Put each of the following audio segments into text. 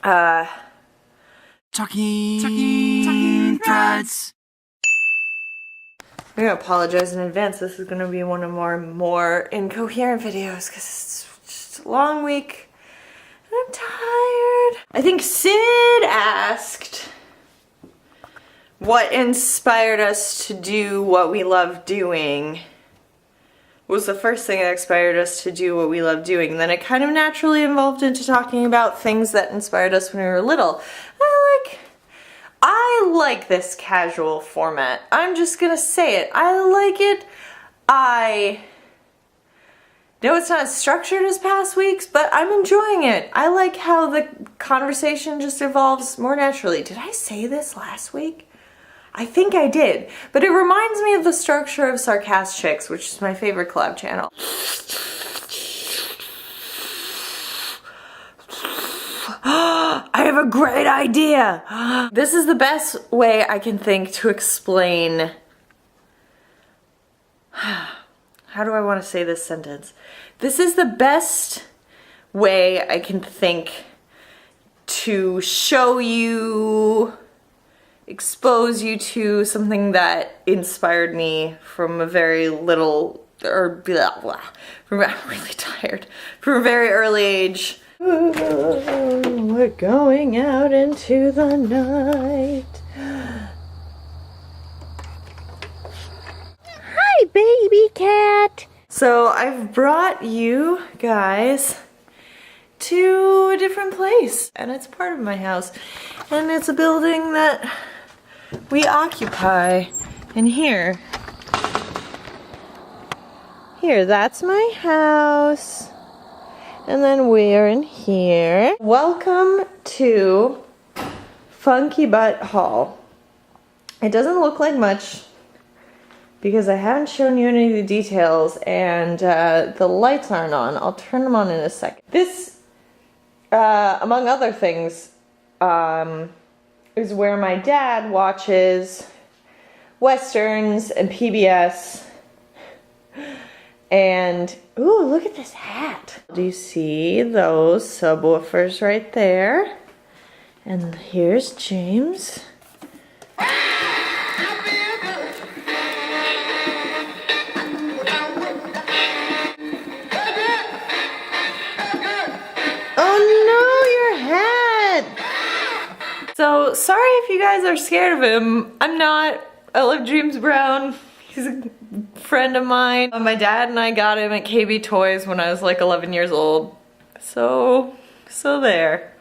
Talking Threads. I'm gonna apologize in advance. This is gonna be one of our more incoherent videos because it's just a long week and I'm tired. I think Sid asked what inspired us to do what we love doing. Was the first thing that inspired us to do what we love doing. And then it kind of naturally evolved into talking about things that inspired us when we were little. I like this casual format. I'm just gonna say it. I like it. I know it's not as structured as past weeks, but I'm enjoying it. I like how the conversation just evolves more naturally. Did I say this last week? I think I did. But it reminds me of the structure of Sarcastics, which is my favorite collab channel. I have a great idea! This is the best way I can think to explain... How do I want to say this sentence? This is the best way I can think to show you, expose you to something that inspired me from a very little, or blah, blah, I'm really tired, from a very early age. We're going out into the night. Hi, baby cat. So I've brought you guys to a different place, and it's part of my house, and it's a building that we occupy. And here, that's my house. And then we're in here. Welcome to Funky Butt Hall. It doesn't look like much because I haven't shown you any of the details, and the lights aren't on. I'll turn them on in a second. This, among other things, is where my dad watches Westerns and PBS. And, ooh, look at this hat. Do you see those subwoofers right there? And here's James. Oh no, your hat! So, sorry if you guys are scared of him. I'm not. I love James Brown. He's a friend of mine. My dad and I got him at KB Toys when I was like 11 years old. So there.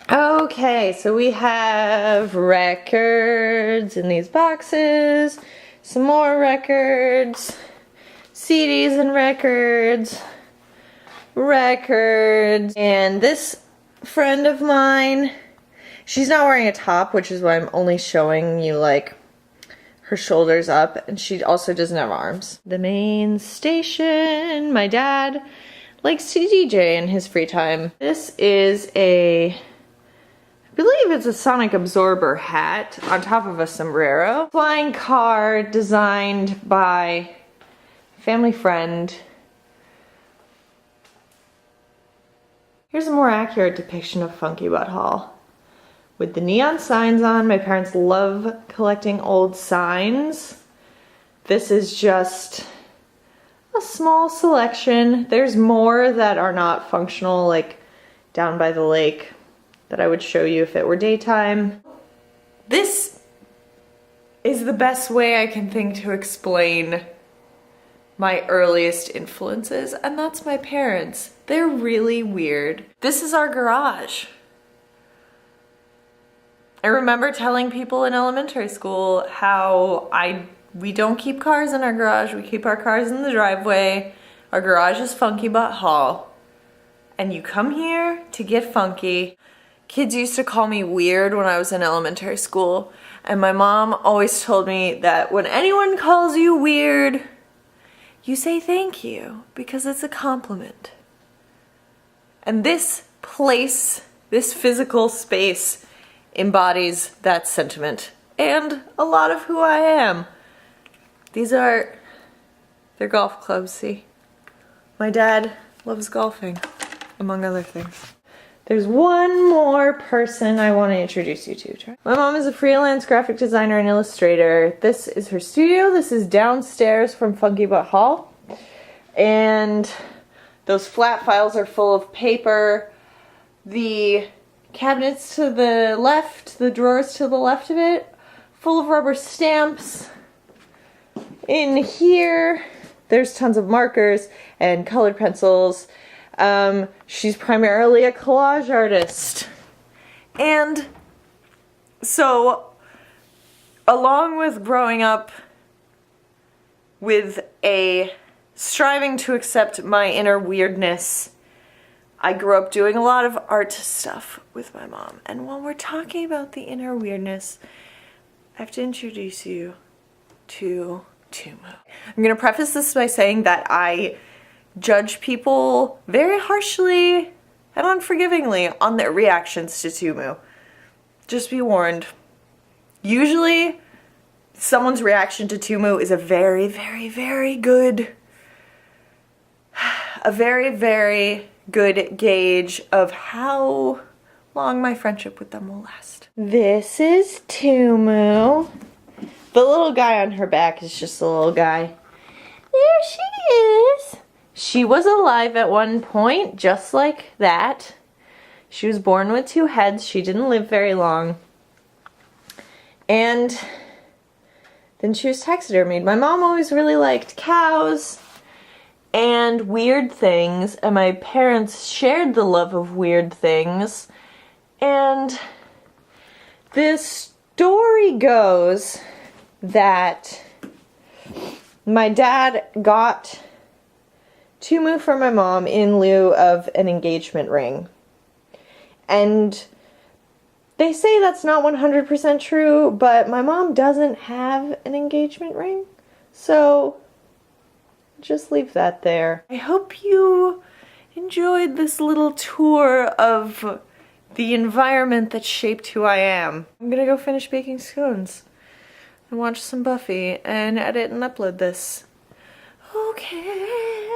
Okay, so we have records in these boxes, some more records, CDs and records, and this friend of mine, she's not wearing a top, which is why I'm only showing you like her shoulders up, and she also doesn't have arms. The main station. My dad likes to DJ in his free time. This is I believe it's a sonic absorber hat on top of a sombrero. Flying car designed by a family friend. Here's a more accurate depiction of Funky Butt Hall. With the neon signs on. My parents love collecting old signs. This is just a small selection. There's more that are not functional, like down by the lake, that I would show you if it were daytime. This is the best way I can think to explain my earliest influences, and that's my parents. They're really weird. This is our garage. I remember telling people in elementary school how we don't keep cars in our garage, we keep our cars in the driveway. Our garage is Funky Butt Hall. And you come here to get funky. Kids used to call me weird when I was in elementary school, and my mom always told me that when anyone calls you weird, you say thank you, because it's a compliment. And this place, this physical space, embodies that sentiment and a lot of who I am. They're golf clubs, see? My dad loves golfing, among other things. There's one more person I want to introduce you to. My mom is a freelance graphic designer and illustrator. This is her studio. This is downstairs from Funky Butt Hall. And those flat files are full of paper. The cabinets to the left, the drawers to the left of it, full of rubber stamps. In here, there's tons of markers and colored pencils. She's primarily a collage artist. And so, along with growing up with a striving to accept my inner weirdness, I grew up doing a lot of art stuff with my mom. And while we're talking about the inner weirdness, I have to introduce you to Tumu. I'm gonna preface this by saying that I judge people very harshly and unforgivingly on their reactions to Tumu. Just be warned. Usually, someone's reaction to Tumu is a very, very, very good gauge of how long my friendship with them will last. This is Tumu. The little guy on her back is just a little guy. There she is. She was alive at one point, just like that. She was born with 2 heads. She didn't live very long. And then she was taxidermied. My mom always really liked cows and weird things, and my parents shared the love of weird things. And this story goes that my dad got Tumu for my mom in lieu of an engagement ring. And they say that's not 100% true, but my mom doesn't have an engagement ring, so just leave that there. I hope you enjoyed this little tour of the environment that shaped who I am. I'm gonna go finish baking scones and watch some Buffy and edit and upload this. Okay.